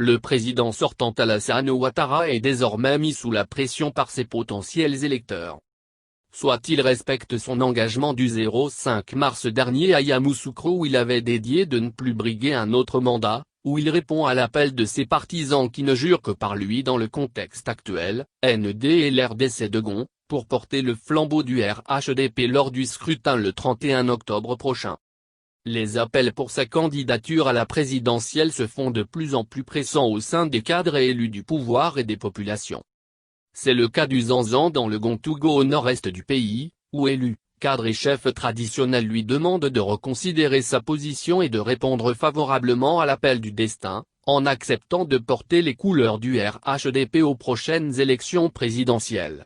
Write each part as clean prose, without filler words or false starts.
le président sortant Alassane Ouattara est désormais mis sous la pression par ses potentiels électeurs. Soit il respecte son engagement du 5 mars dernier à Yamoussoukro où il avait dédié de ne plus briguer un autre mandat, où il répond à l'appel de ses partisans qui ne jurent que par lui dans le contexte actuel, ND et l'RDC de Gon, pour porter le flambeau du RHDP lors du scrutin le 31 octobre prochain. Les appels pour sa candidature à la présidentielle se font de plus en plus pressants au sein des cadres et élus du pouvoir et des populations. C'est le cas du Zanzan dans le Gontougo au nord-est du pays, où élus, cadres et chefs traditionnels lui demandent de reconsidérer sa position et de répondre favorablement à l'appel du destin, en acceptant de porter les couleurs du RHDP aux prochaines élections présidentielles.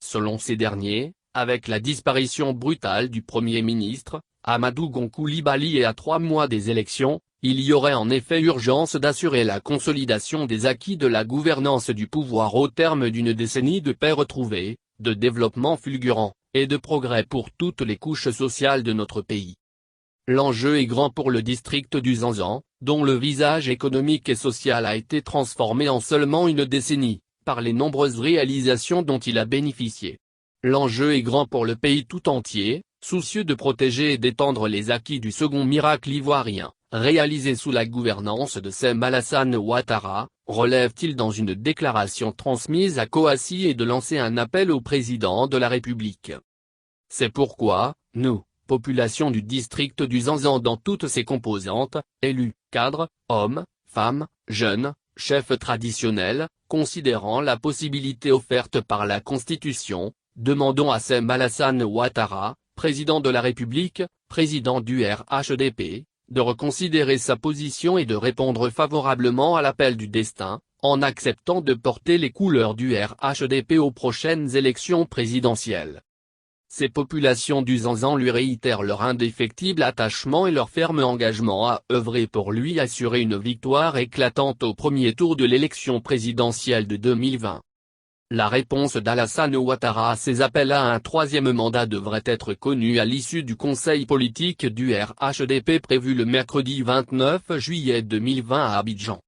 Selon ces derniers, avec la disparition brutale du Premier ministre, Amadou Gon Coulibaly et à 3 mois des élections, il y aurait en effet urgence d'assurer la consolidation des acquis de la gouvernance du pouvoir au terme d'une décennie de paix retrouvée, de développement fulgurant, et de progrès pour toutes les couches sociales de notre pays. L'enjeu est grand pour le district du Zanzan, dont le visage économique et social a été transformé en seulement une décennie, par les nombreuses réalisations dont il a bénéficié. L'enjeu est grand pour le pays tout entier, soucieux de protéger et d'étendre les acquis du second miracle ivoirien, réalisé sous la gouvernance de Sem Alassane Ouattara, relève-t-il dans une déclaration transmise à Kouassi et de lancer un appel au président de la République. C'est pourquoi, nous, population du district du Zanzan dans toutes ses composantes, élus, cadres, hommes, femmes, jeunes, chefs traditionnels, considérant la possibilité offerte par la Constitution, demandons à Sem Alassane Ouattara, président de la République, président du RHDP, de reconsidérer sa position et de répondre favorablement à l'appel du destin, en acceptant de porter les couleurs du RHDP aux prochaines élections présidentielles. Ces populations du Zanzan lui réitèrent leur indéfectible attachement et leur ferme engagement à œuvrer pour lui assurer une victoire éclatante au premier tour de l'élection présidentielle de 2020. La réponse d'Alassane Ouattara à ces appels à un troisième mandat devrait être connue à l'issue du conseil politique du RHDP prévu le mercredi 29 juillet 2020 à Abidjan.